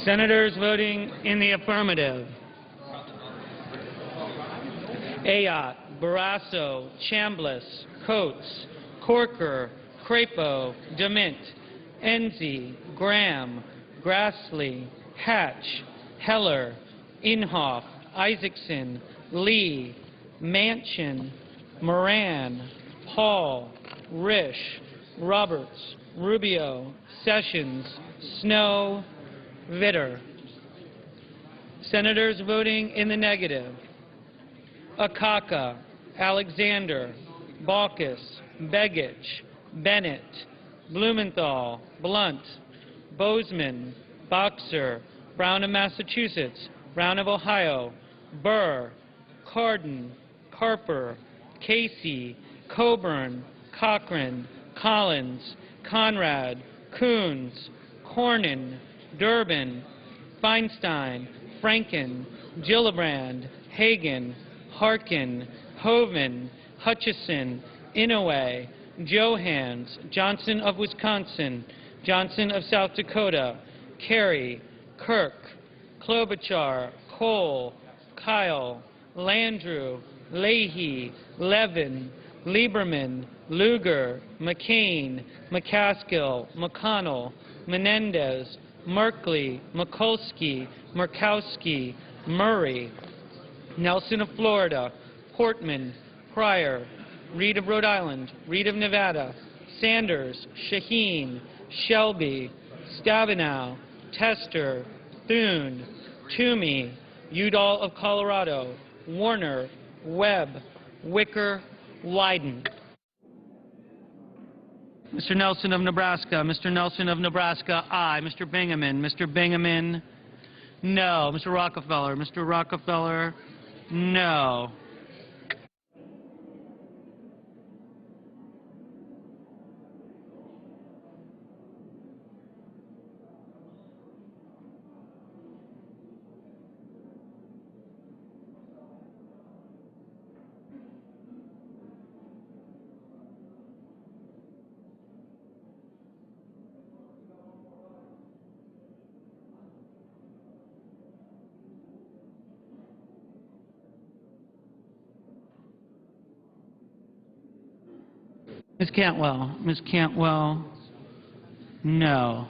Senators voting in the affirmative: Ayotte, Barrasso, Chambliss, Coates, Corker, Crapo, DeMint, Enzi, Graham, Grassley, Hatch, Heller, Inhofe, Isaacson, Lee, Manchin, Moran, Paul, Risch, Roberts, Rubio, Sessions, Snowe, Vitter. Senators voting in the negative: Akaka, Alexander, Baucus, Begich, Bennett, Blumenthal, Blunt, Bozeman, Boxer, Brown of Massachusetts, Brown of Ohio, Burr, Cardin, Carper, Casey, Coburn, Cochran, Collins, Conrad, Coons, Cornyn, Durbin, Feinstein, Franken, Gillibrand, Hagan, Harkin, Hoeven, Hutchison, Inouye, Johans, Johnson of Wisconsin, Johnson of South Dakota, Kerry, Kirk, Klobuchar, Cole, Kyle, Landrieu, Leahy, Levin, Lieberman, Lugar, McCain, McCaskill, McConnell, Menendez, Merkley, Mikulski, Murkowski, Murray, Nelson of Florida, Portman, Pryor, Reed of Rhode Island, Reed of Nevada, Sanders, Shaheen, Shelby, Stabenow, Tester, Thune, Toomey, Udall of Colorado, Warner, Webb, Wicker, Wyden. Mr. Nelson of Nebraska. Mr. Nelson of Nebraska, aye. Mr. Bingaman. Mr. Bingaman, no. Mr. Rockefeller. Mr. Rockefeller, no. Ms. Cantwell. Ms. Cantwell, no.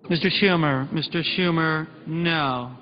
Mr. Schumer. Mr. Schumer, no.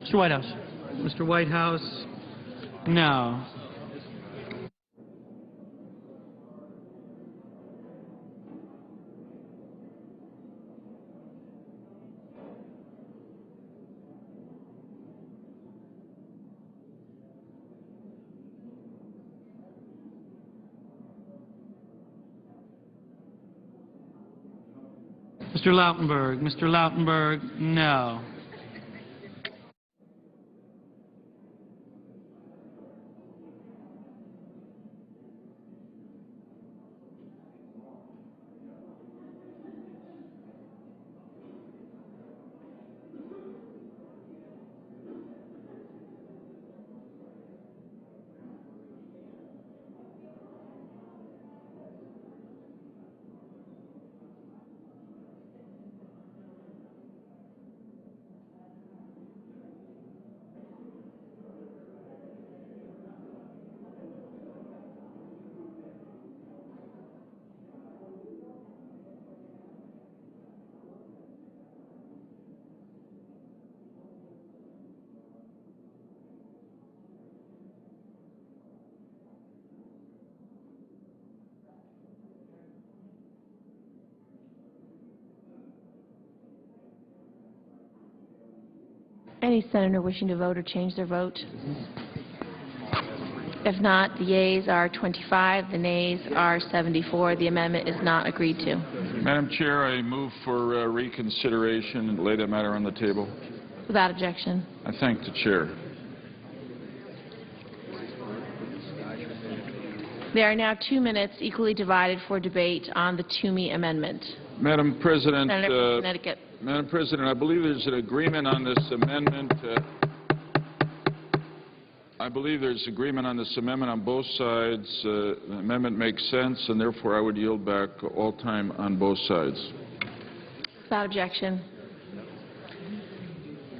Mr. Whitehouse. Mr. Whitehouse, no. Mr. Lautenberg. Mr. Lautenberg, no. Any senator wishing to vote or change their vote? If not, the yeas are 25, the nays are 74. The amendment is not agreed to. Madam Chair, I move for reconsideration and lay that matter on the table. Without objection. I thank the Chair. There are now 2 minutes equally divided for debate on the Toomey amendment. Madam President, Senator from Connecticut. Madam President, I believe there's an agreement on this amendment. I believe there's agreement on this amendment on both sides. The amendment makes sense, and therefore I would yield back all time on both sides. Without objection.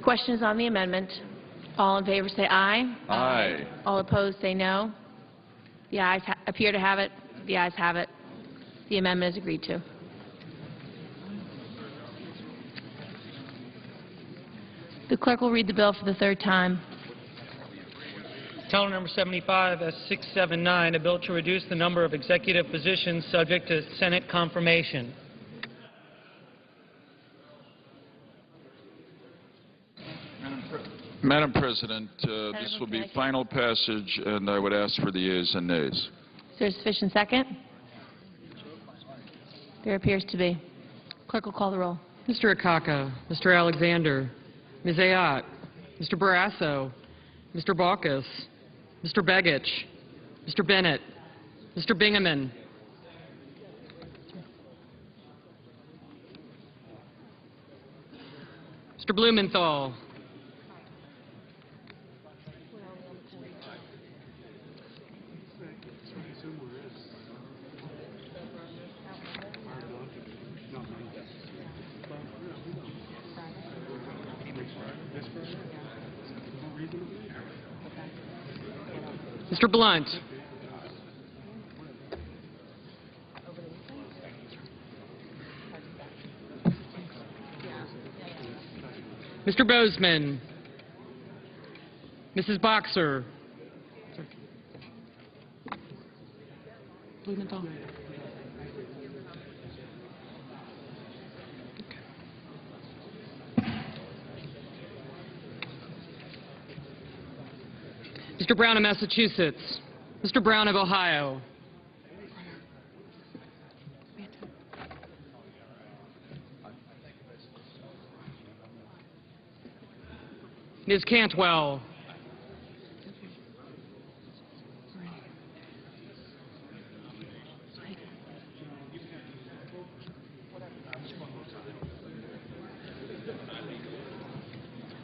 Questions on the amendment? All in favor say aye. Aye. All opposed say no. The ayes appear to have it. The ayes have it. The amendment is agreed to. The clerk will read the bill for the third time. Calendar number 75, S679, a bill to reduce the number of executive positions subject to Senate confirmation. Madam President, this will be final passage, and I would ask for the yeas and nays. Is there a sufficient second? There appears to be. Clerk will call the roll. Mr. Akaka, Mr. Alexander, Ms. Ayotte, Mr. Barrasso, Mr. Baucus, Mr. Begich, Mr. Bennett, Mr. Bingaman, Mr. Blumenthal, Mr. Blunt, Mr. Bozeman, Mrs. Boxer, Blumenthal. Mr. Brown of Massachusetts, Mr. Brown of Ohio, Ms. Cantwell,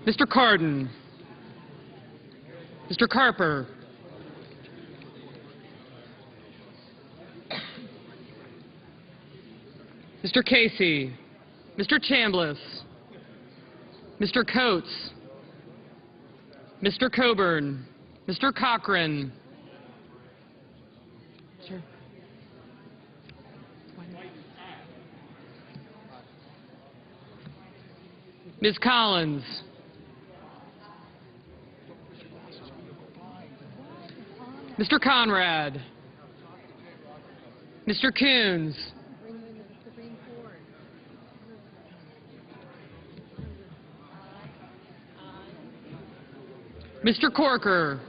Mr. Cardin, Mr. Carper, Mr. Casey, Mr. Chambliss, Mr. Coates, Mr. Coburn, Mr. Cochran, Ms. Collins, Mr. Conrad, Mr. Coons, Mr. Corker,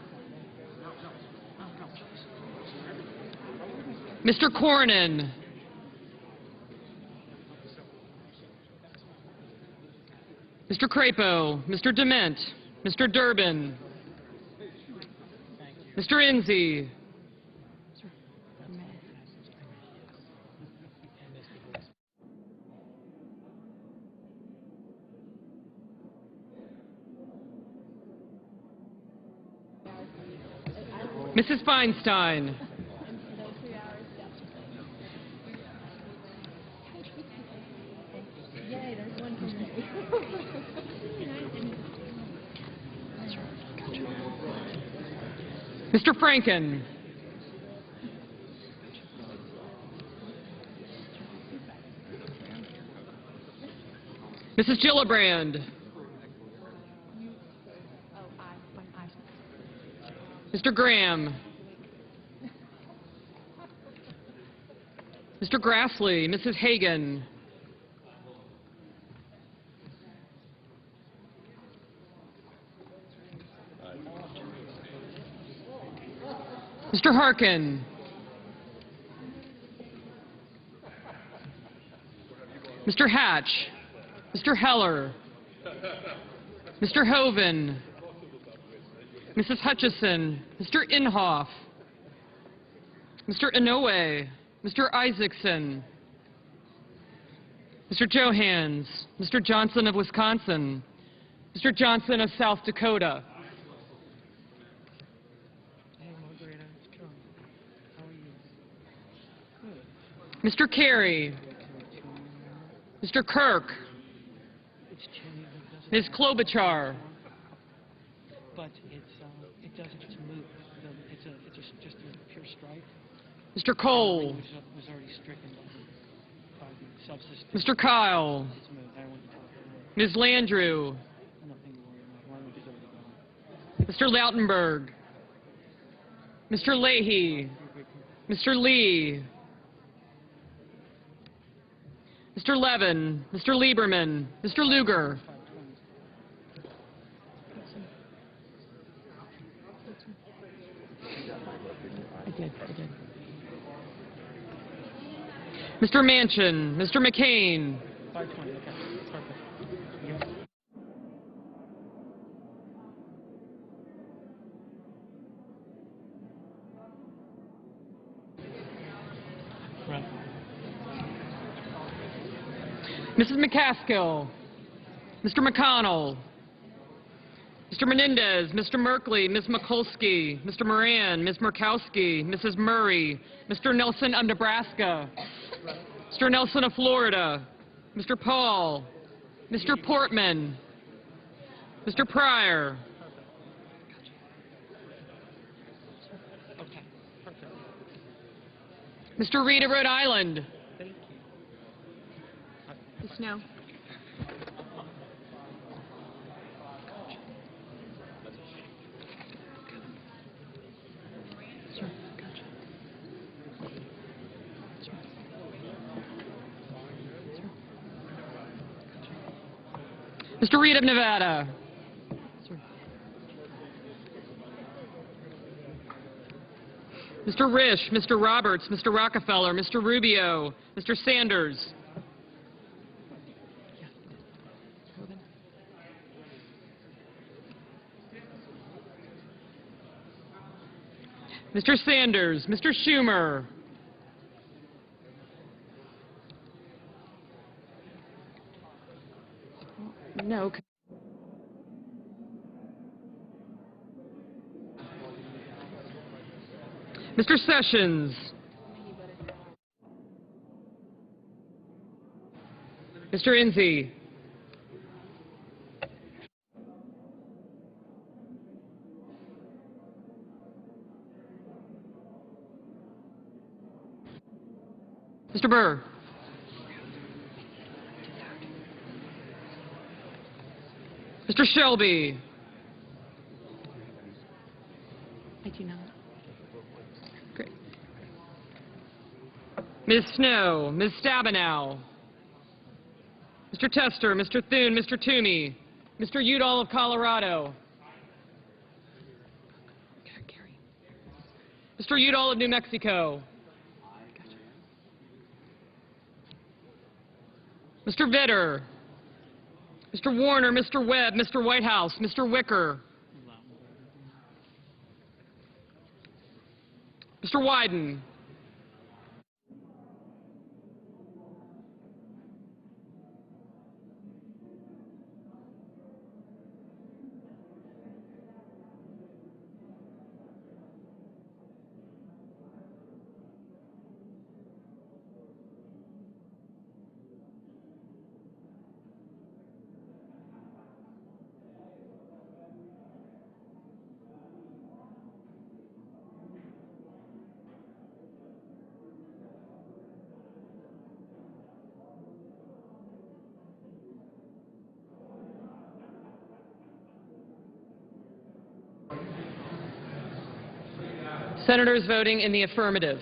Mr. Cornyn, Mr. Crapo, Mr. Dement, Mr. Durbin, Mr. Enzi, Mrs. Feinstein, Mr. Franken, Mrs. Gillibrand, Mr. Graham, Mr. Grassley, Mrs. Hagan, Mr. Harkin. Mr. Hatch. Mr. Heller. Mr. Hoven. Mrs. Hutchison. Mr. Inhofe. Mr. Inouye. Mr. Isaacson. Mr. Johans. Mr. Johnson of Wisconsin. Mr. Johnson of South Dakota. Mr. Kerry. Mr. Kirk. Ms. Klobuchar. But it doesn't, it's moot. It's just a pure strike. Mr. Cole. Which was already stricken by the subsistence. Mr. Kyle. It's moot. I don't want to talk about it. Ms. Landrieu. Nothing to worry about. Why would you go to Mr. Lautenberg. Mr. Leahy. Mr. Lee. Mr. Levin. Mr. Lieberman. Mr. Lugar. I did. Mr. Manchin. Mr. McCain. 520, okay. Perfect. Yep. Right. Mrs. McCaskill. Mr. McConnell. Mr. Menendez, Mr. Merkley, Ms. Mikulski, Mr. Moran, Ms. Murkowski, Mrs. Murray, Mr. Nelson of Nebraska, Mr. Nelson of Florida, Mr. Paul, Mr. Portman, Mr. Pryor, Okay. Perfect. Mr. Reed of Rhode Island, Thank you. Yes, no. Mr. Reed of Nevada, Mr. Risch, Mr. Roberts, Mr. Rockefeller, Mr. Rubio, Mr. Sanders, Mr. Sanders, Mr. Schumer, no. Mr. Sessions, Mr. Enzi, Mr. Burr, Mr. Shelby, I do not. great. Ms. Snow, Ms. Stabenow, Mr. Tester, Mr. Thune, Mr. Toomey, Mr. Udall of Colorado, Mr. Udall of New Mexico, Mr. Vitter, Mr. Warner, Mr. Webb, Mr. Whitehouse, Mr. Wicker, Mr. Wyden, Senators voting in the affirmative: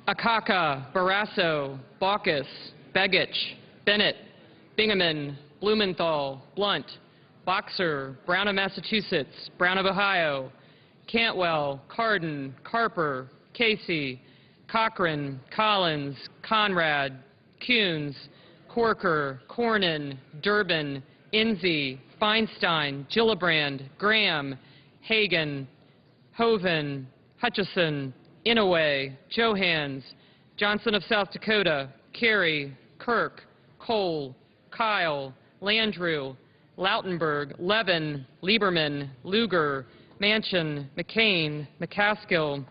Akaka, Barrasso, Baucus, Begich, Bennett, Bingaman, Blumenthal, Blunt, Boxer, Brown of Massachusetts, Brown of Ohio, Cantwell, Cardin, Carper, Casey, Cochran, Collins, Conrad, Coons, Corker, Cornyn, Durbin, Inze, Feinstein, Gillibrand, Graham, Hagan, Hoven, Hutchison, Inouye, Johans, Johnson of South Dakota, Carey, Kirk, Cole, Kyle, Landrieu, Lautenberg, Levin, Lieberman, Lugar, Manchin, McCain, McCaskill,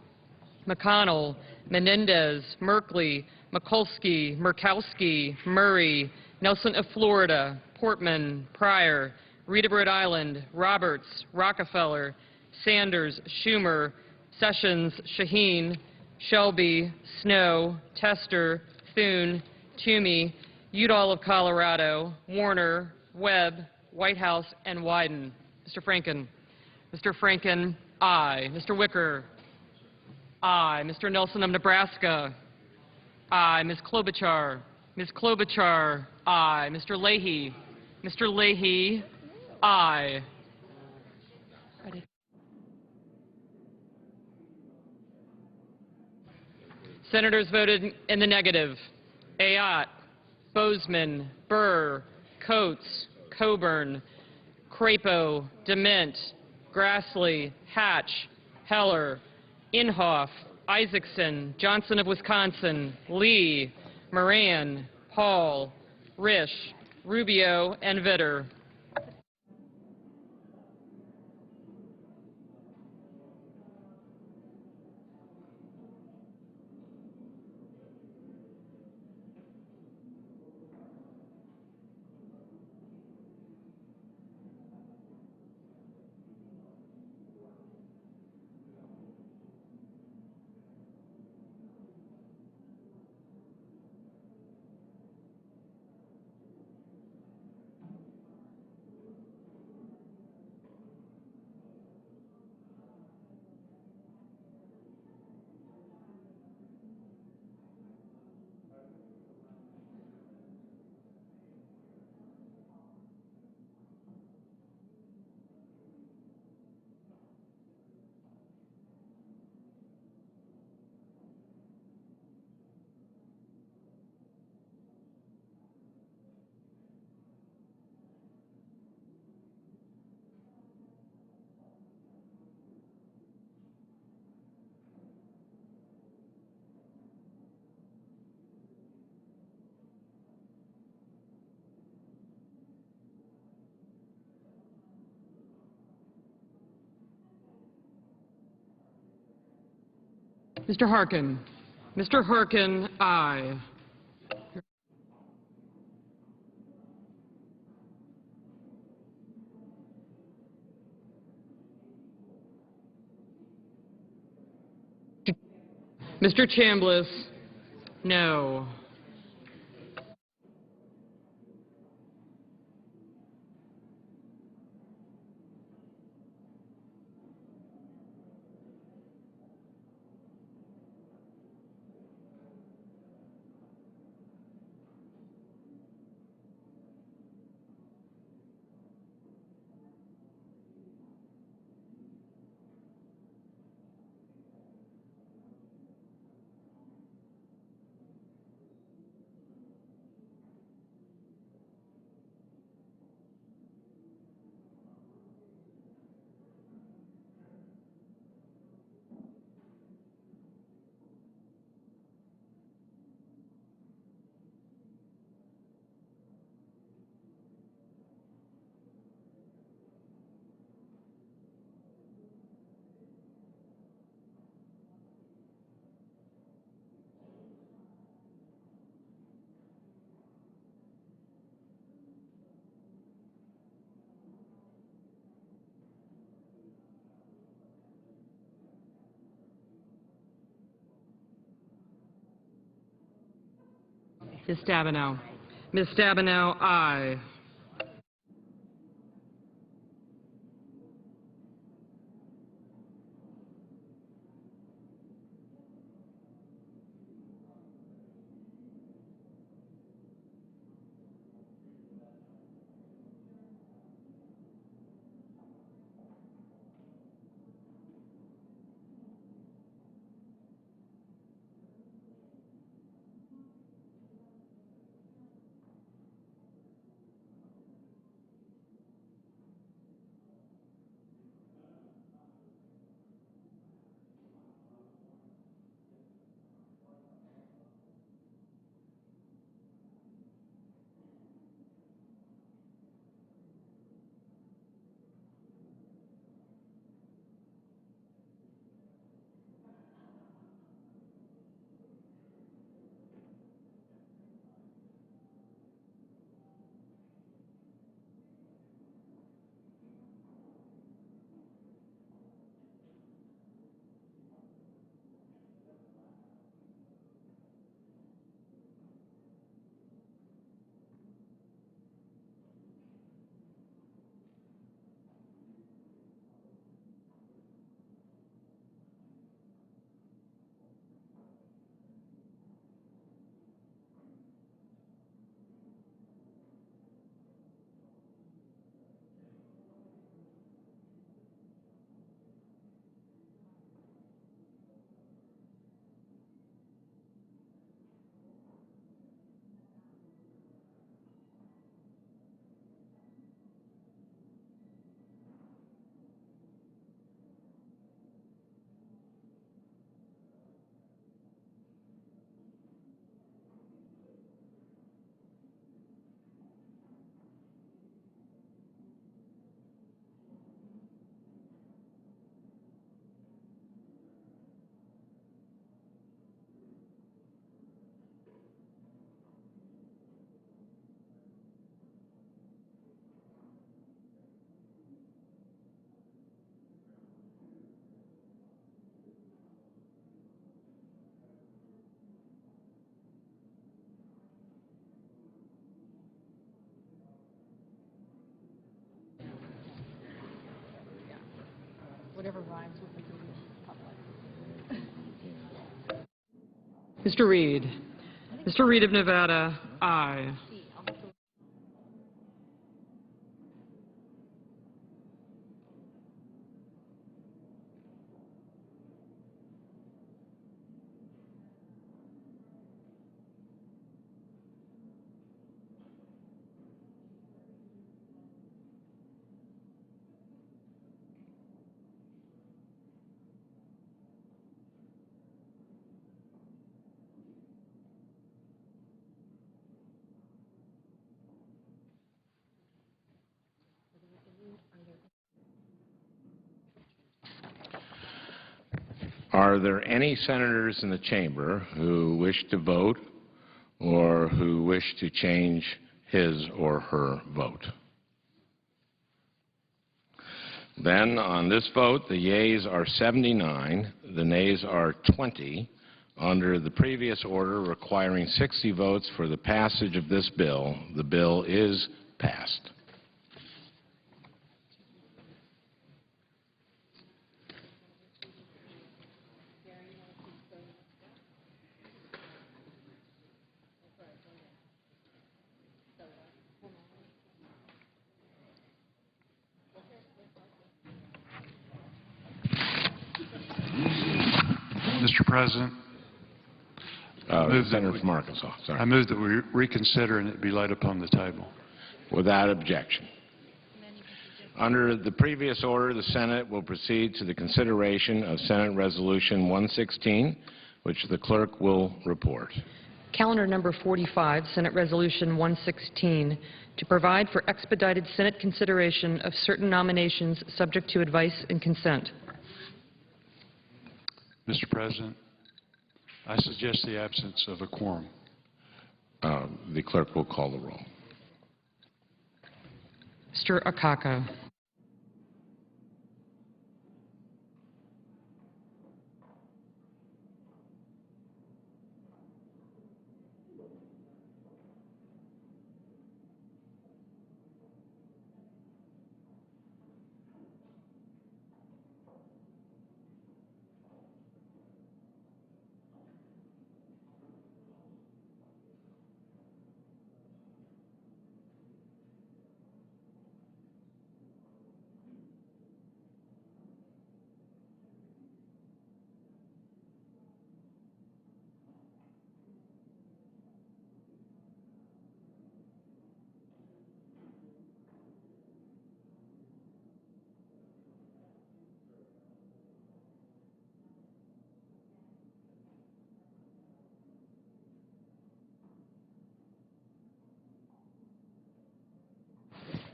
McConnell, Menendez, Merkley, Mikulski, Murkowski, Murray, Nelson of Florida, Portman, Pryor, Rita Rhode Island, Roberts, Rockefeller, Sanders, Schumer, Sessions, Shaheen, Shelby, Snow, Tester, Thune, Toomey, Udall of Colorado, Warner, Webb, Whitehouse, and Wyden. Mr. Franken. Mr. Franken, aye. Mr. Wicker, aye. Mr. Nelson of Nebraska, aye. Ms. Klobuchar. Ms. Klobuchar, aye. Mr. Leahy. Mr. Leahy, aye. Ready. Senators voted in the negative. Ayotte, Bozeman, Burr, Coates, Coburn, Crapo, Dement, Grassley, Hatch, Heller, Inhofe, Isaacson, Johnson of Wisconsin, Lee, Moran, Paul, Risch, Rubio, and Vitter. Mr. Harkin. Mr. Harkin, aye. Mr. Chambliss, no. Ms. Stabenow. Ms. Stabenow, aye. Mr. Reed. Mr. Reed of Nevada, aye. Are there any senators in the chamber who wish to vote or who wish to change his or her vote? Then, on this vote, the yeas are 79, the nays are 20. Under the previous order requiring 60 votes for the passage of this bill, the bill is passed. Mr. President, Senator from Arkansas, I sorry. move that we reconsider and it be laid upon the table. Without objection. Under the previous order, the Senate will proceed to the consideration of Senate Resolution 116, which the clerk will report. Calendar number 45, Senate Resolution 116, to provide for expedited Senate consideration of certain nominations subject to advice and consent. Mr. President, I suggest the absence of a quorum. The clerk will call the roll. Mr. Akaka.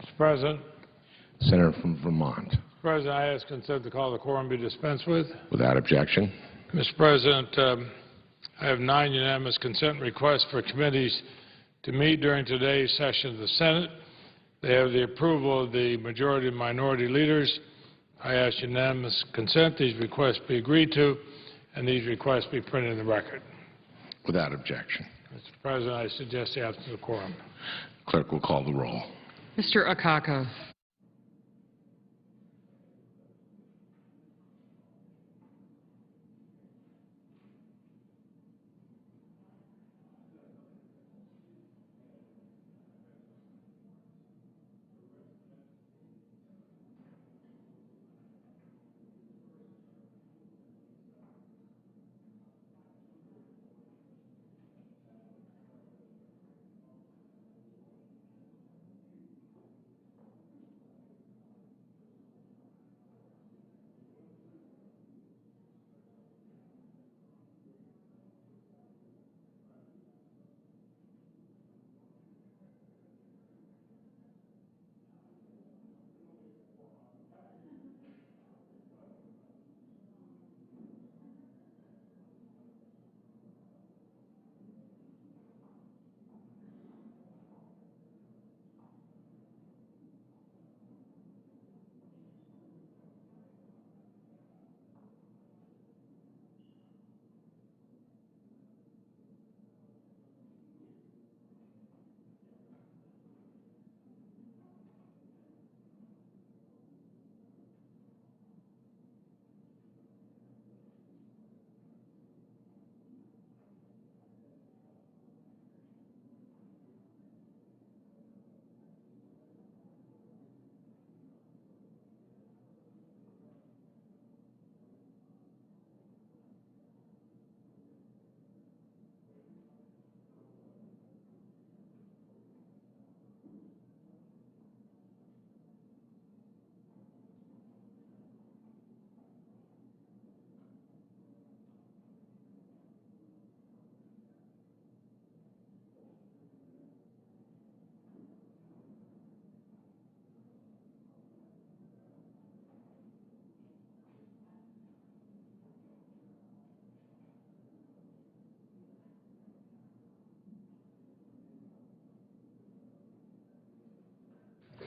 Mr. President. Senator from Vermont. President, I ask consent to call the quorum be dispensed with. Without objection. Mr. President, I have 9 unanimous consent requests for committees to meet during today's session of the Senate. They have the approval of the majority and minority leaders. I ask unanimous consent these requests be agreed to and these requests be printed in the record. Without objection. Mr. President, I suggest the absence of quorum. Clerk will call the roll. Mr. Akaka.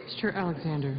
Mr. Alexander.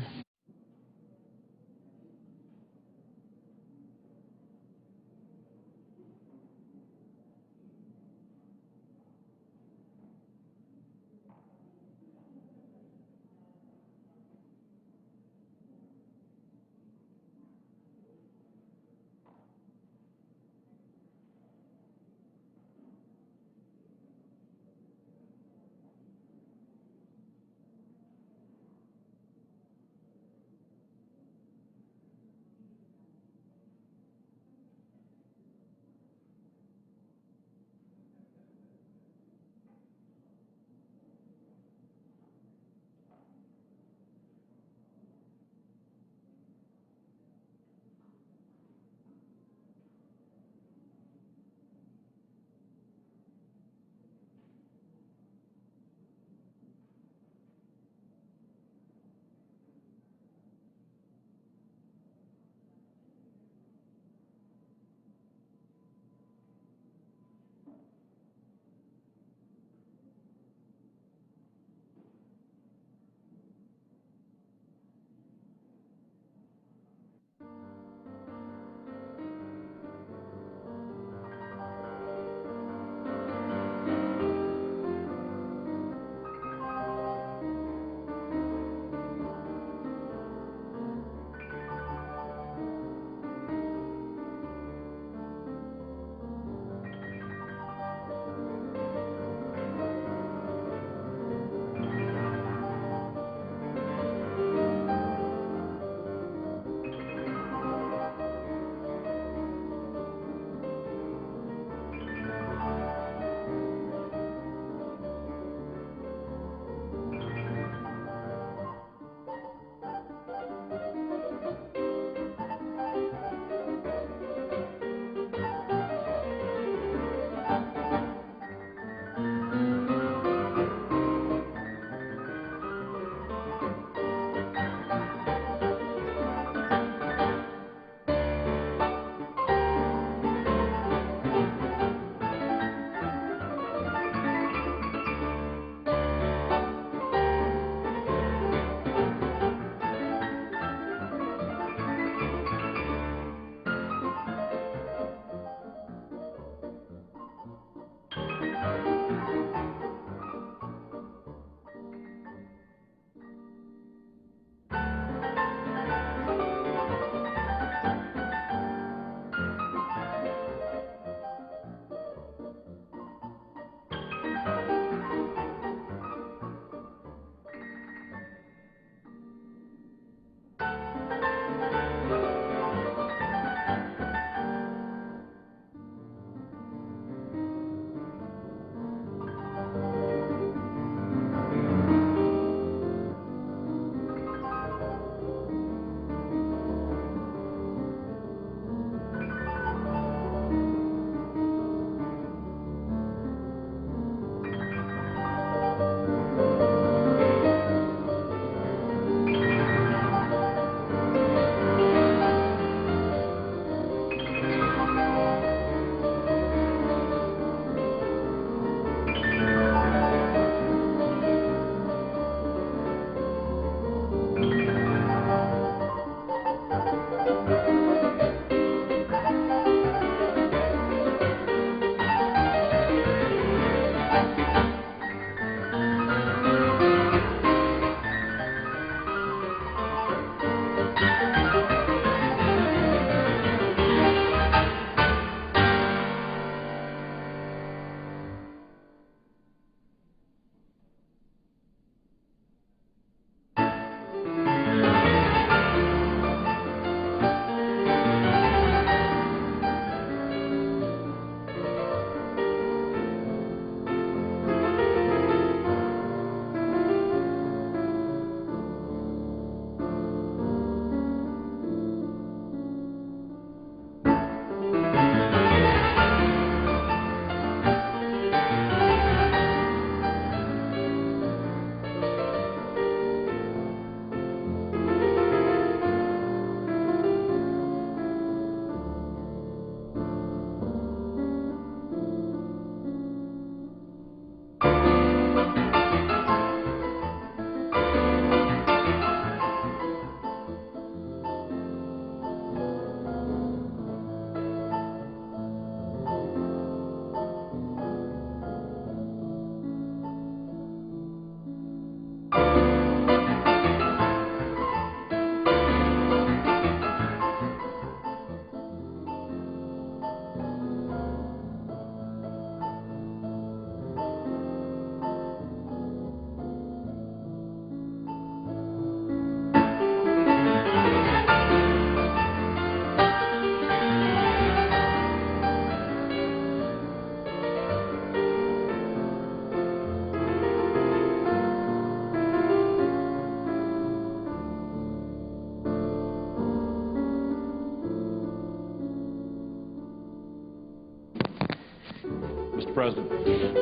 President.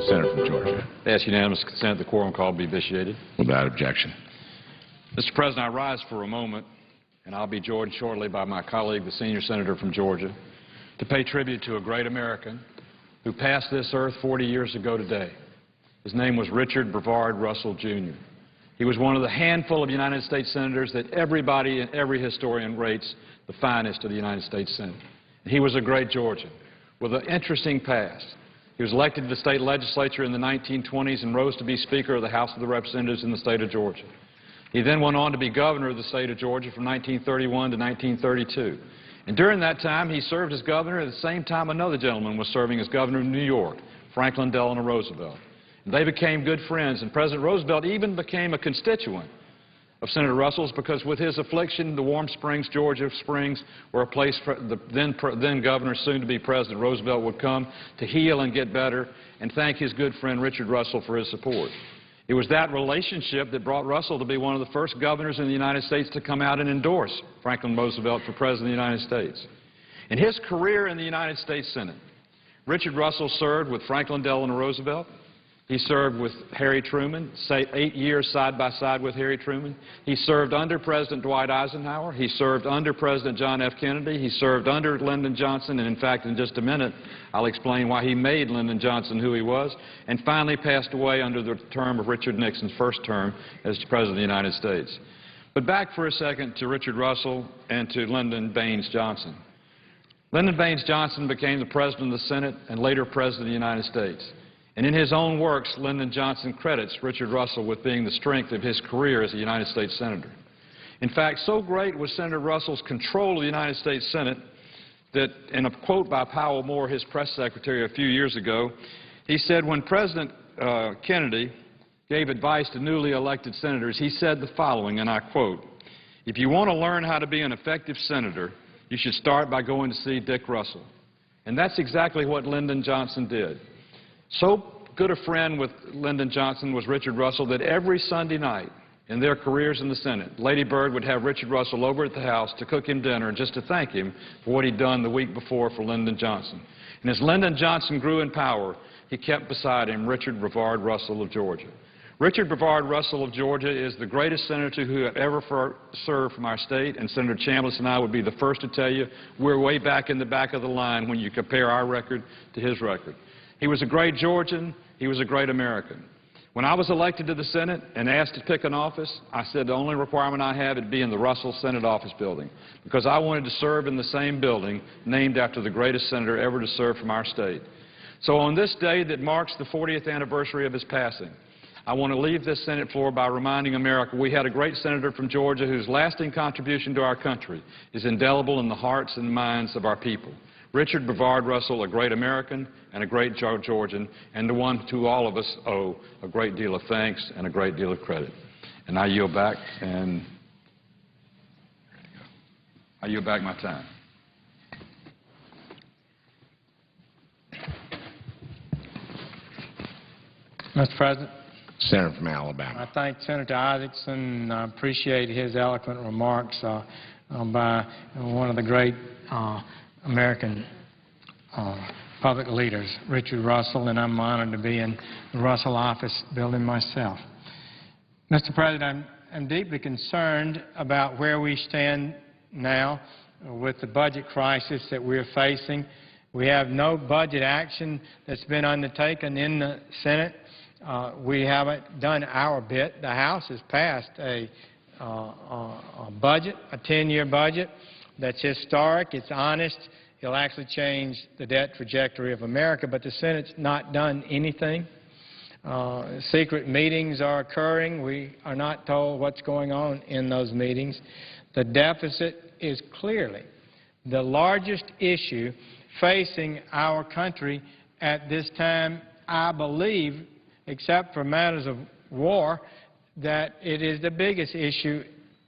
Senator from Georgia. Ask unanimous consent the quorum call be vitiated. Without objection. Mr. President, I rise for a moment, and I'll be joined shortly by my colleague, the senior senator from Georgia, to pay tribute to a great American who passed this earth 40 years ago today. His name was Richard Brevard Russell, Jr. He was one of the handful of United States senators that everybody and every historian rates the finest of the United States Senate. And he was a great Georgian with an interesting past. He was elected to the state legislature in the 1920s and rose to be Speaker of the House of the Representatives in the state of Georgia. He then went on to be governor of the state of Georgia from 1931 to 1932. And during that time, he served as governor at the same time another gentleman was serving as governor of New York, Franklin Delano Roosevelt. And they became good friends, and President Roosevelt even became a constituent of Senator Russell's because with his affliction, the Warm Springs, Georgia Springs, were a place for the then governor, soon-to-be President Roosevelt, would come to heal and get better and thank his good friend Richard Russell for his support. It was that relationship that brought Russell to be one of the first governors in the United States to come out and endorse Franklin Roosevelt for President of the United States. In his career in the United States Senate, Richard Russell served with Franklin Delano Roosevelt. He served with Harry Truman, 8 years side by side with Harry Truman. He served under President Dwight Eisenhower. He served under President John F. Kennedy. He served under Lyndon Johnson. And in fact, in just a minute, I'll explain why he made Lyndon Johnson who he was. And finally passed away under the term of Richard Nixon's first term as President of the United States. But back for a second to Richard Russell and to Lyndon Baines Johnson. Lyndon Baines Johnson became the President of the Senate and later President of the United States. And in his own works, Lyndon Johnson credits Richard Russell with being the strength of his career as a United States Senator. In fact, so great was Senator Russell's control of the United States Senate that, in a quote by Powell Moore, his press secretary, a few years ago, he said when President Kennedy gave advice to newly elected senators, he said the following, and I quote, "If you want to learn how to be an effective senator, you should start by going to see Dick Russell." And that's exactly what Lyndon Johnson did. So good a friend with Lyndon Johnson was Richard Russell that every Sunday night in their careers in the Senate, Lady Bird would have Richard Russell over at the house to cook him dinner and just to thank him for what he'd done the week before for Lyndon Johnson. And as Lyndon Johnson grew in power, he kept beside him Richard Brevard Russell of Georgia. Richard Brevard Russell of Georgia is the greatest senator who ever served from our state, and Senator Chambliss and I would be the first to tell you we're way back in the back of the line when you compare our record to his record. He was a great Georgian. He was a great American. When I was elected to the Senate and asked to pick an office, I said the only requirement I have would be in the Russell Senate office building because I wanted to serve in the same building named after the greatest senator ever to serve from our state. So on this day that marks the 40th anniversary of his passing, I want to leave this Senate floor by reminding America we had a great senator from Georgia whose lasting contribution to our country is indelible in the hearts and minds of our people. Richard Brevard Russell, a great American and a great Georgian, and the one to all of us owe a great deal of thanks and a great deal of credit. And I yield back, my time. Mr. President, Senator from Alabama. I thank Senator Isaacson. I appreciate his eloquent remarks by one of the great American public leaders, Richard Russell, and I'm honored to be in the Russell office building myself. Mr. President, I'm deeply concerned about where we stand now with the budget crisis that we're facing. We have no budget action that's been undertaken in the Senate. We haven't done our bit. The House has passed a budget, a 10-year budget that's historic, it's honest. It'll actually change the debt trajectory of America, but the Senate's not done anything. Secret meetings are occurring. We are not told what's going on in those meetings. The deficit is clearly the largest issue facing our country at this time. I believe, except for matters of war, that it is the biggest issue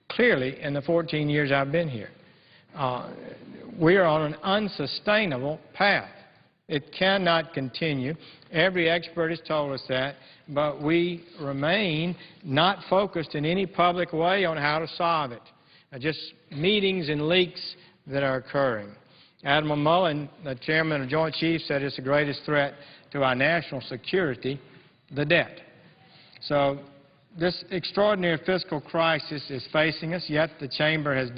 clearly in the 14 years I've been here. We are on an unsustainable path. It cannot continue. Every expert has told us that, but we remain not focused in any public way on how to solve it. Just meetings and leaks that are occurring. Admiral Mullen, the chairman of Joint Chiefs, said it's the greatest threat to our national security, the debt. So this extraordinary fiscal crisis is facing us, yet this chamber has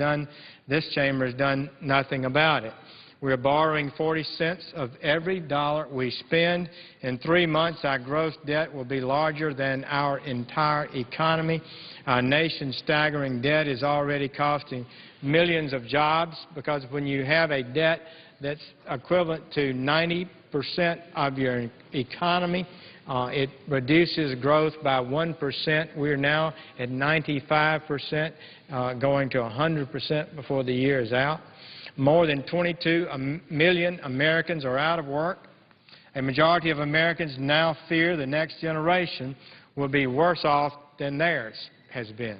done nothing about it. We're borrowing 40 cents of every dollar we spend. In 3 months, our gross debt will be larger than our entire economy. Our nation's staggering debt is already costing millions of jobs, because when you have a debt that's equivalent to 90% of your economy, it reduces growth by 1%. We're now at 95%, going to 100% before the year is out. More than 22 million Americans are out of work. A majority of Americans now fear the next generation will be worse off than theirs has been.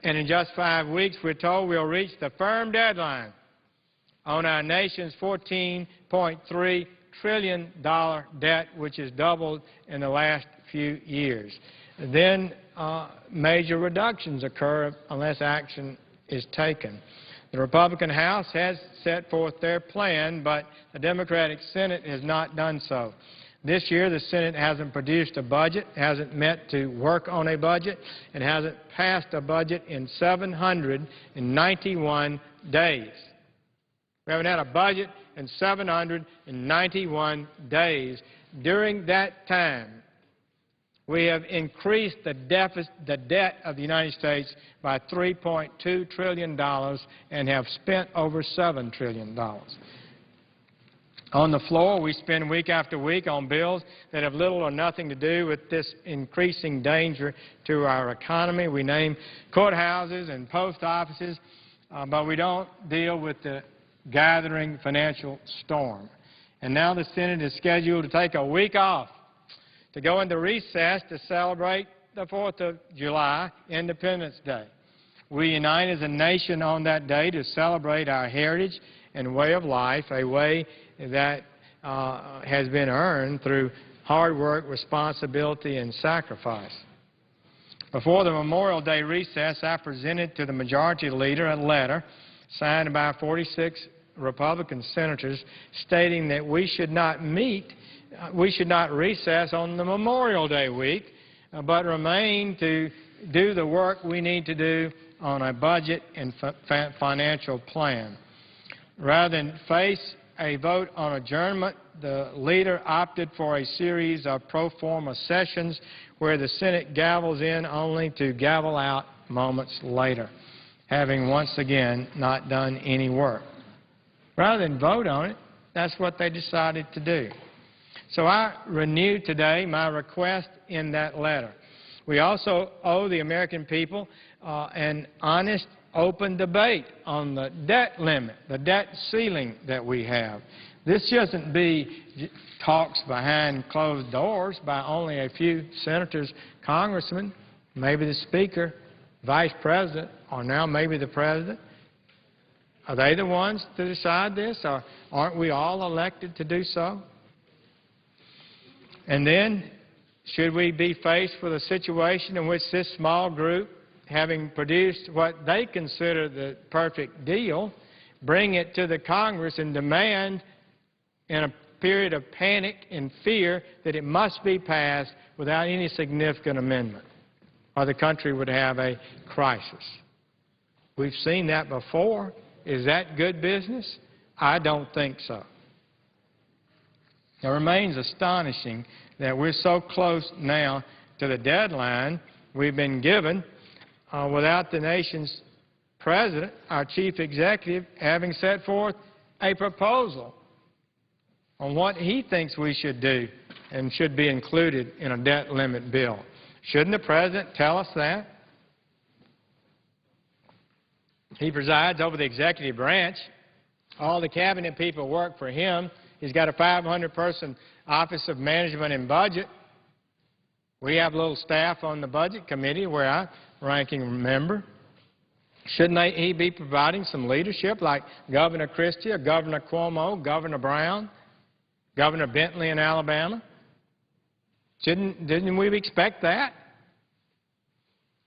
And in just 5 weeks, we're told we'll reach the firm deadline on our nation's $14.3 trillion debt, which has doubled in the last few years. Then major reductions occur unless action is taken. The Republican House has set forth their plan, but the Democratic Senate has not done so. This year, the Senate hasn't produced a budget, hasn't met to work on a budget, and hasn't passed a budget in 791 days. We haven't had a budget in 791 days. During that time, we have increased the debt of the United States by $3.2 trillion and have spent over $7 trillion. On the floor, we spend week after week on bills that have little or nothing to do with this increasing danger to our economy. We name courthouses and post offices, but we don't deal with the gathering financial storm. And now the Senate is scheduled to take a week off to go into recess to celebrate the 4th of July, Independence Day. We unite as a nation on that day to celebrate our heritage and way of life, a way that has been earned through hard work, responsibility, and sacrifice. Before the Memorial Day recess, I presented to the Majority Leader a letter signed by 46 Republican senators stating that we should not recess on the Memorial Day week, but remain to do the work we need to do on a budget and financial plan. Rather than face a vote on adjournment, the leader opted for a series of pro forma sessions where the Senate gavels in only to gavel out moments later, having once again not done any work. Rather than vote on it, that's what they decided to do. So I renew today my request in that letter. We also owe the American people an honest, open debate on the debt limit, the debt ceiling that we have. This shouldn't be talks behind closed doors by only a few senators, congressmen, maybe the Speaker, Vice President, or now maybe the President. Are they the ones to decide this, or aren't we all elected to do so? And then, should we be faced with a situation in which this small group, having produced what they consider the perfect deal, bring it to the Congress and demand in a period of panic and fear that it must be passed without any significant amendment, or the country would have a crisis? We've seen that before. Is that good business? I don't think so. It remains astonishing that we're so close now to the deadline we've been given without the nation's president, our chief executive, having set forth a proposal on what he thinks we should do and should be included in a debt limit bill. Shouldn't the president tell us that? He presides over the executive branch. All the cabinet people work for him. He's got a 500-person Office of Management and Budget. We have a little staff on the Budget Committee where I'm ranking member. Shouldn't he be providing some leadership like Governor Christie or Governor Cuomo, Governor Brown, Governor Bentley in Alabama? Didn't we expect that?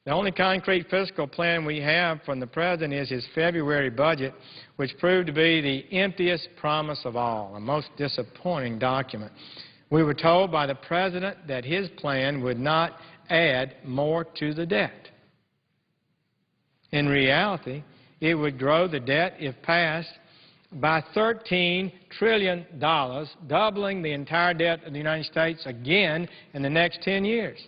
The only concrete fiscal plan we have from the President is his February budget, which proved to be the emptiest promise of all, the most disappointing document. We were told by the President that his plan would not add more to the debt. In reality, it would grow the debt, if passed, by $13 trillion, doubling the entire debt of the United States again in the next 10 years.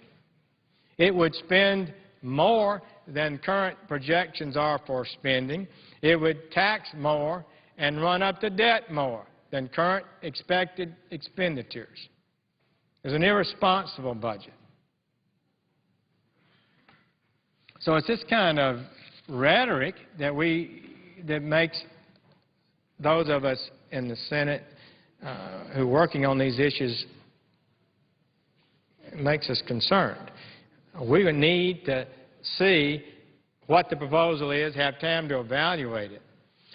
It would spend more than current projections are for spending. It would tax more and run up the debt more than current expected expenditures. It's an irresponsible budget. So it's this kind of rhetoric that makes those of us in the Senate who are working on these issues, makes us concerned. We need to see what the proposal is, have time to evaluate it.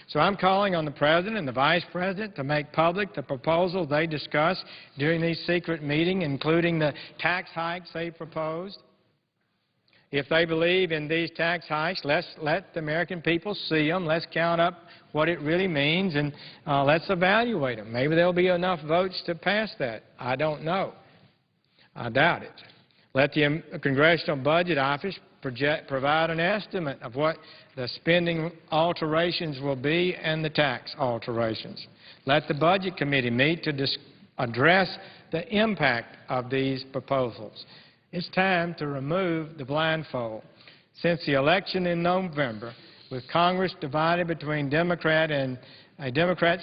So I'm calling on the President and the Vice President to make public the proposal they discussed during these secret meetings, including the tax hikes they proposed. If they believe in these tax hikes, let's let the American people see them. Let's count up what it really means, and let's evaluate them. Maybe there'll be enough votes to pass that. I don't know. I doubt it. Let the Congressional Budget Office provide an estimate of what the spending alterations will be and the tax alterations. Let the Budget Committee meet to address the impact of these proposals. It's time to remove the blindfold. Since the election in November, with Congress divided between a Democrat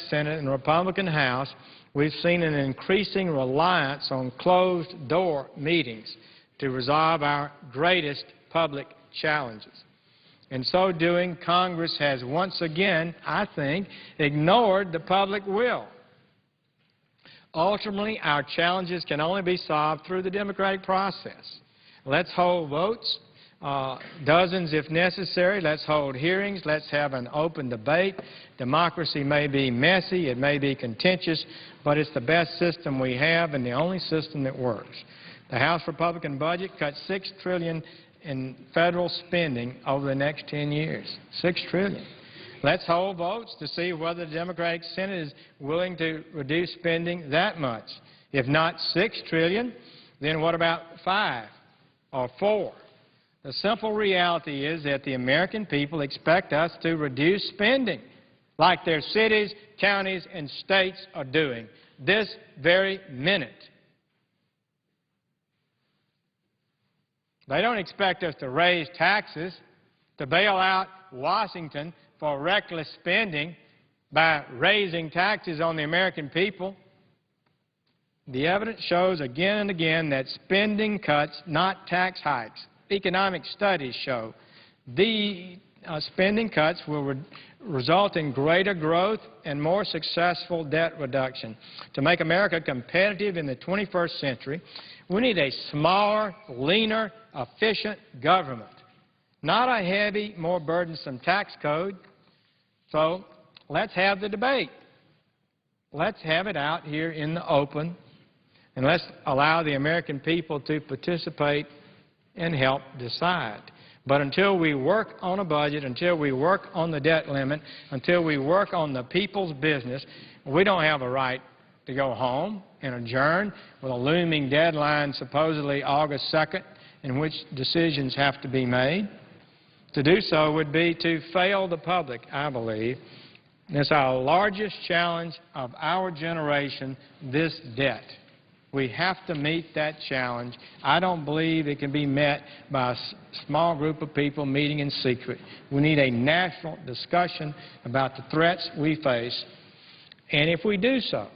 Senate and a Republican House, we've seen an increasing reliance on closed-door meetings to resolve our greatest public challenges. In so doing, Congress has once again, I think, ignored the public will. Ultimately, our challenges can only be solved through the democratic process. Let's hold votes, dozens if necessary. Let's hold hearings. Let's have an open debate. Democracy may be messy, it may be contentious, but it's the best system we have and the only system that works. The House Republican budget cuts $6 trillion in federal spending over the next 10 years. $6 trillion. Let's hold votes to see whether the Democratic Senate is willing to reduce spending that much. If not $6 trillion, then what about 5 or 4? The simple reality is that the American people expect us to reduce spending like their cities, counties, and states are doing this very minute. They don't expect us to raise taxes, to bail out Washington for reckless spending by raising taxes on the American people. The evidence shows again and again that spending cuts, not tax hikes. Economic studies show the spending cuts will result in greater growth and more successful debt reduction. To make America competitive in the 21st century, we need a smaller, leaner, efficient government, not a heavy, more burdensome tax code. So let's have the debate. Let's have it out here in the open, and let's allow the American people to participate and help decide. But until we work on a budget, until we work on the debt limit, until we work on the people's business, we don't have a right to go home and adjourn with a looming deadline, supposedly August 2nd, in which decisions have to be made. To do so would be to fail the public, I believe. It's our largest challenge of our generation, this debt. We have to meet that challenge. I don't believe it can be met by a small group of people meeting in secret. We need a national discussion about the threats we face. And if we do so,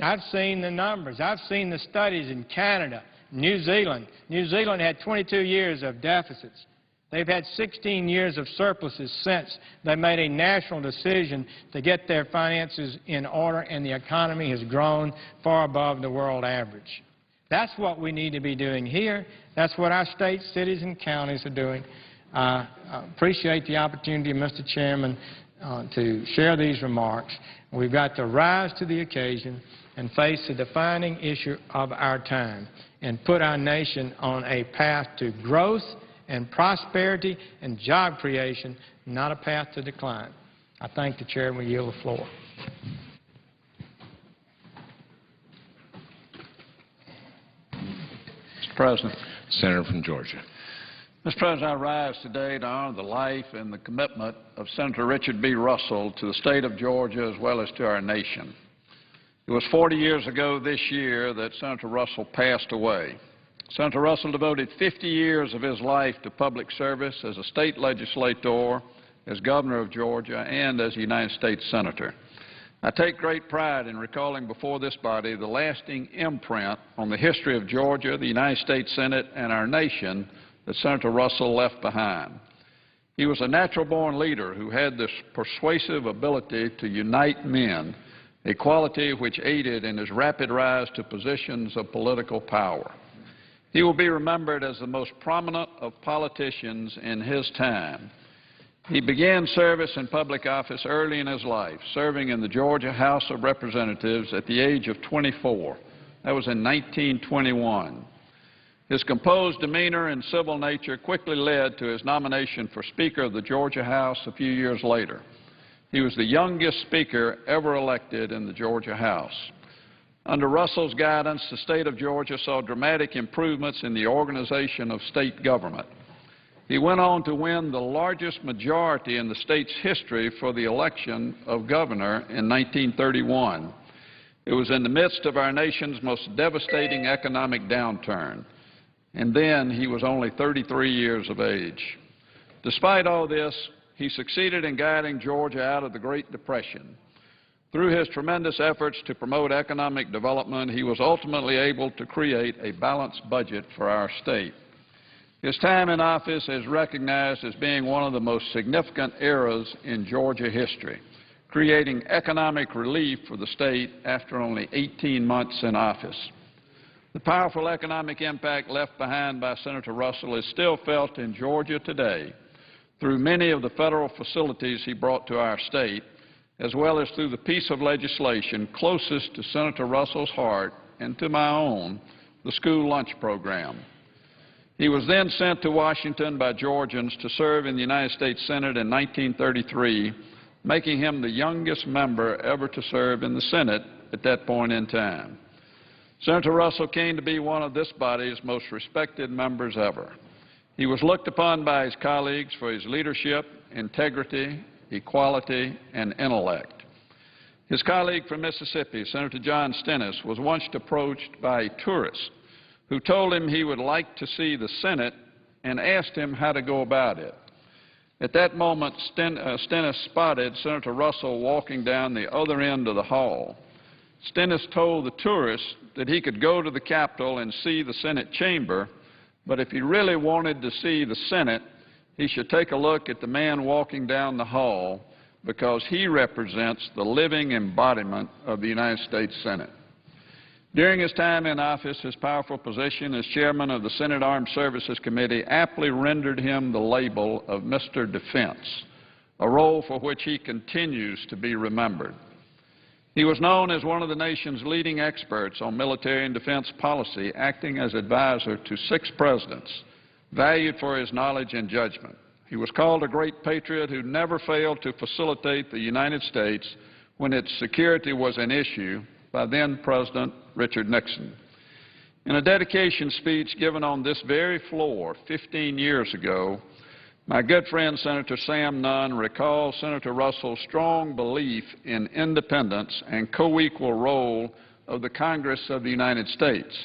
I've seen the numbers. I've seen the studies in Canada, New Zealand. New Zealand had 22 years of deficits. They've had 16 years of surpluses since they made a national decision to get their finances in order, and the economy has grown far above the world average. That's what we need to be doing here. That's what our states, cities, and counties are doing. I appreciate the opportunity, Mr. Chairman, to share these remarks. We've got to rise to the occasion and face the defining issue of our time and put our nation on a path to growth and prosperity and job creation, not a path to decline. I thank the Chair and we yield the floor. President. Senator from Georgia. Mr. President, I rise today to honor the life and the commitment of Senator Richard B. Russell to the state of Georgia as well as to our nation. It was 40 years ago this year that Senator Russell passed away. Senator Russell devoted 50 years of his life to public service as a state legislator, as governor of Georgia, and as a United States Senator. I take great pride in recalling before this body the lasting imprint on the history of Georgia, the United States Senate, and our nation that Senator Russell left behind. He was a natural-born leader who had this persuasive ability to unite men, a quality which aided in his rapid rise to positions of political power. He will be remembered as the most prominent of politicians in his time. He began service in public office early in his life, serving in the Georgia House of Representatives at the age of 24. That was in 1921. His composed demeanor and civil nature quickly led to his nomination for Speaker of the Georgia House a few years later. He was the youngest Speaker ever elected in the Georgia House. Under Russell's guidance, the state of Georgia saw dramatic improvements in the organization of state government. He went on to win the largest majority in the state's history for the election of governor in 1931. It was in the midst of our nation's most devastating economic downturn. And then he was only 33 years of age. Despite all this, he succeeded in guiding Georgia out of the Great Depression. Through his tremendous efforts to promote economic development, he was ultimately able to create a balanced budget for our state. His time in office is recognized as being one of the most significant eras in Georgia history, creating economic relief for the state after only 18 months in office. The powerful economic impact left behind by Senator Russell is still felt in Georgia today through many of the federal facilities he brought to our state, as well as through the piece of legislation closest to Senator Russell's heart and to my own, the school lunch program. He was then sent to Washington by Georgians to serve in the United States Senate in 1933, making him the youngest member ever to serve in the Senate at that point in time. Senator Russell came to be one of this body's most respected members ever. He was looked upon by his colleagues for his leadership, integrity, equality, and intellect. His colleague from Mississippi, Senator John Stennis, was once approached by a tourist who told him he would like to see the Senate and asked him how to go about it. At that moment, Stennis spotted Senator Russell walking down the other end of the hall. Stennis told the tourist that he could go to the Capitol and see the Senate chamber, but if he really wanted to see the Senate, he should take a look at the man walking down the hall because he represents the living embodiment of the United States Senate. During his time in office, his powerful position as chairman of the Senate Armed Services Committee aptly rendered him the label of Mr. Defense, a role for which he continues to be remembered. He was known as one of the nation's leading experts on military and defense policy, acting as advisor to 6 presidents, valued for his knowledge and judgment. He was called a great patriot who never failed to facilitate the United States when its security was an issue by then-President Richard Nixon. In a dedication speech given on this very floor 15 years ago, my good friend Senator Sam Nunn recalls Senator Russell's strong belief in independence and co-equal role of the Congress of the United States,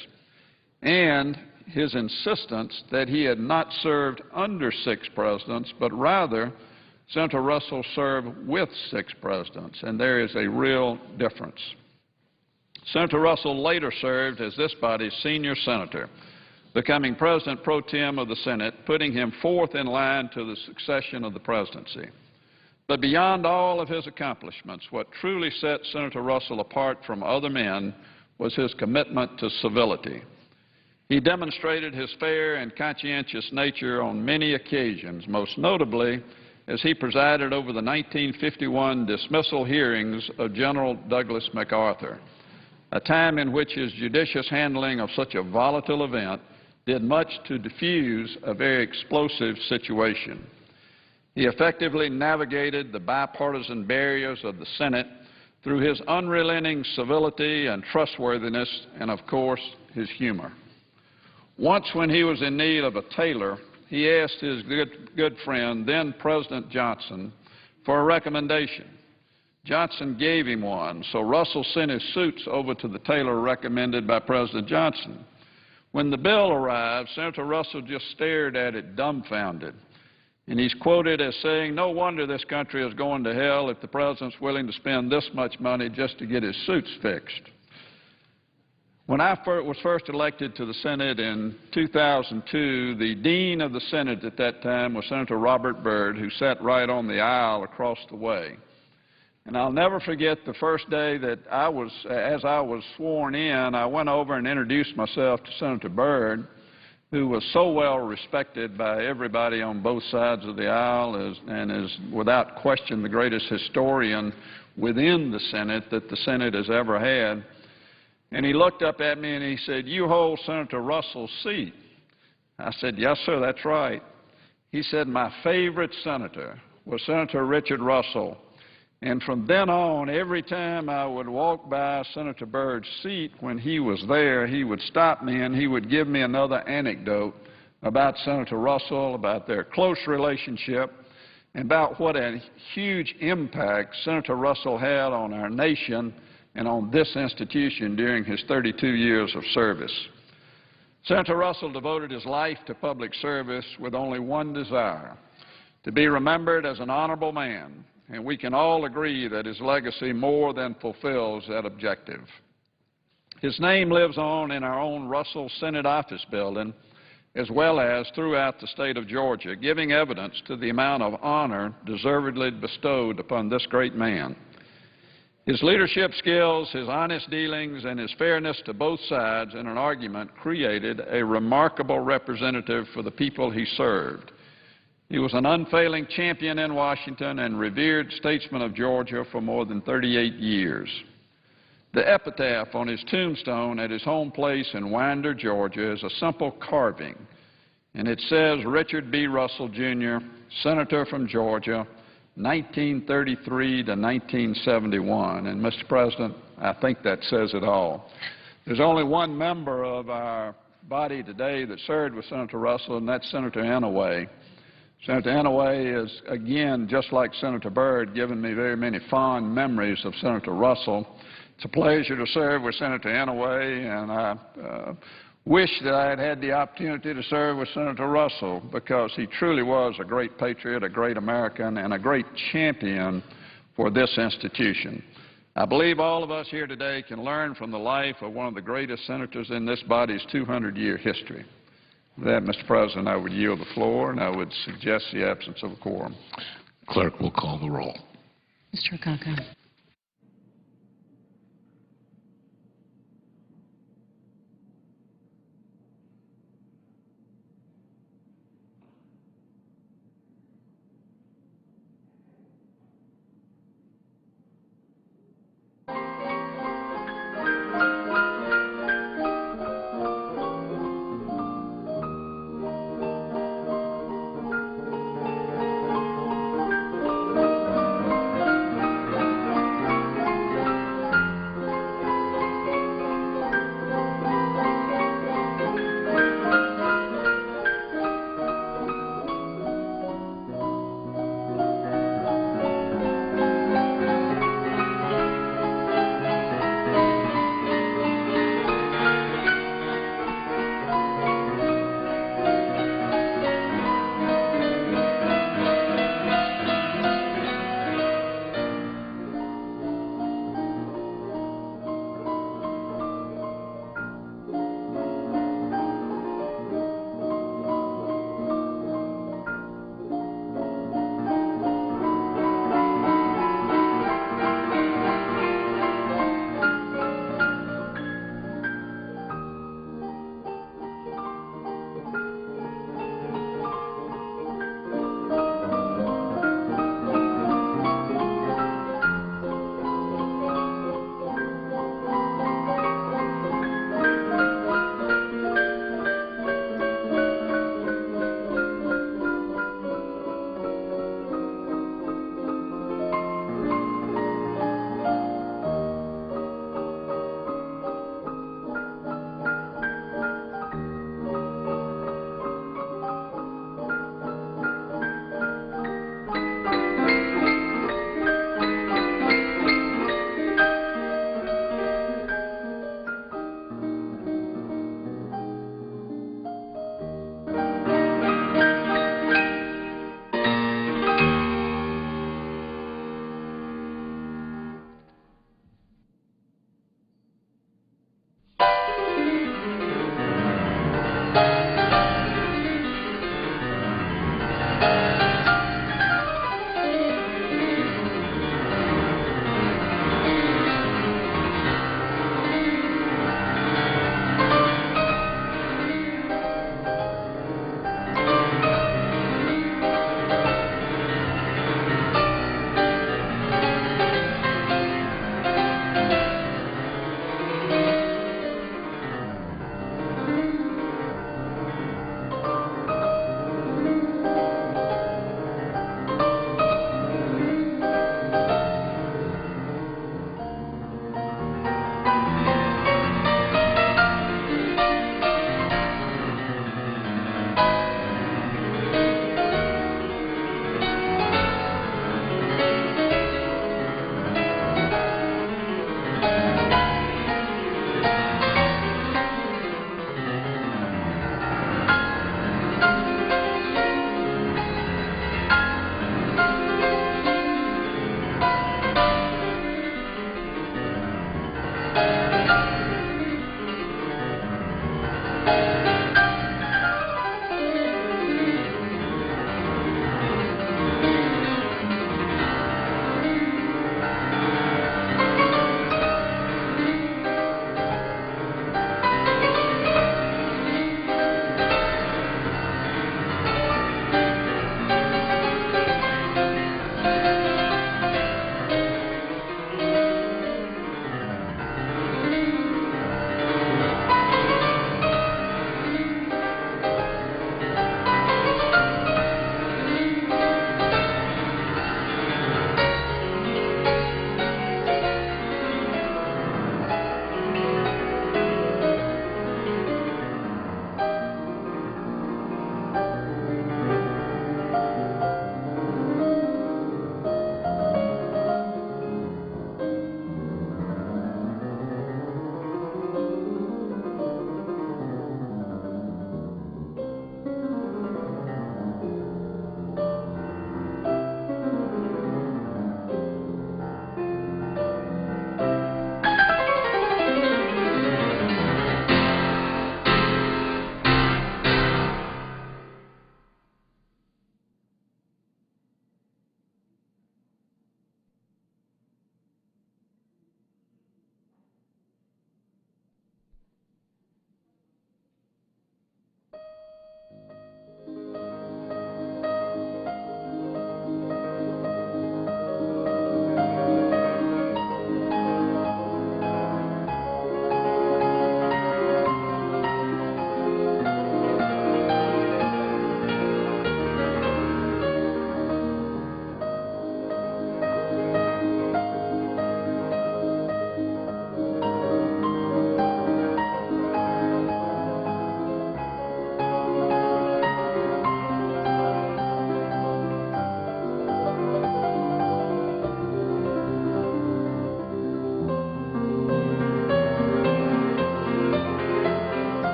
and his insistence that he had not served under 6 presidents, but rather Senator Russell served with 6 presidents, and there is a real difference. Senator Russell later served as this body's senior senator, becoming President pro tem of the Senate, putting him 4th in line to the succession of the presidency. But beyond all of his accomplishments, what truly set Senator Russell apart from other men was his commitment to civility. He demonstrated his fair and conscientious nature on many occasions, most notably as he presided over the 1951 dismissal hearings of General Douglas MacArthur, a time in which his judicious handling of such a volatile event did much to diffuse a very explosive situation. He effectively navigated the bipartisan barriers of the Senate through his unrelenting civility and trustworthiness and, of course, his humor. Once when he was in need of a tailor, he asked his good friend, then President Johnson, for a recommendation. Johnson gave him one, so Russell sent his suits over to the tailor recommended by President Johnson. When the bill arrived, Senator Russell just stared at it dumbfounded. And he's quoted as saying, "No wonder this country is going to hell if the president's willing to spend this much money just to get his suits fixed." When I was first elected to the Senate in 2002, the dean of the Senate at that time was Senator Robert Byrd, who sat right on the aisle across the way. And I'll never forget the first day that as I was sworn in, I went over and introduced myself to Senator Byrd, who was so well respected by everybody on both sides of the aisle and is without question the greatest historian within the Senate that the Senate has ever had. And he looked up at me and he said, "You hold Senator Russell's seat." I said, "Yes, sir, that's right." He said, "My favorite senator was Senator Richard Russell. And from then on, every time I would walk by Senator Byrd's seat when he was there, he would stop me and he would give me another anecdote about Senator Russell, about their close relationship, and about what a huge impact Senator Russell had on our nation and on this institution during his 32 years of service. Senator Russell devoted his life to public service with only one desire, to be remembered as an honorable man, and we can all agree that his legacy more than fulfills that objective. His name lives on in our own Russell Senate office building, as well as throughout the state of Georgia, giving evidence to the amount of honor deservedly bestowed upon this great man. His leadership skills, his honest dealings, and his fairness to both sides in an argument created a remarkable representative for the people he served. He was an unfailing champion in Washington and revered statesman of Georgia for more than 38 years. The epitaph on his tombstone at his home place in Winder, Georgia, is a simple carving, and it says, "Richard B. Russell, Jr., Senator from Georgia, 1933 to 1971. And, Mr. President, I think that says it all. There's only one member of our body today that served with Senator Russell, and that's Senator Inouye. Senator Inouye is, again, just like Senator Byrd, given me very many fond memories of Senator Russell. It's a pleasure to serve with Senator Inouye, and I wish that I had had the opportunity to serve with Senator Russell because he truly was a great patriot, a great American, and a great champion for this institution. I believe all of us here today can learn from the life of one of the greatest senators in this body's 200-year history. With that, Mr. President, I would yield the floor, and I would suggest the absence of a quorum. Clerk will call the roll. Mr. Akaka.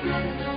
Thank you.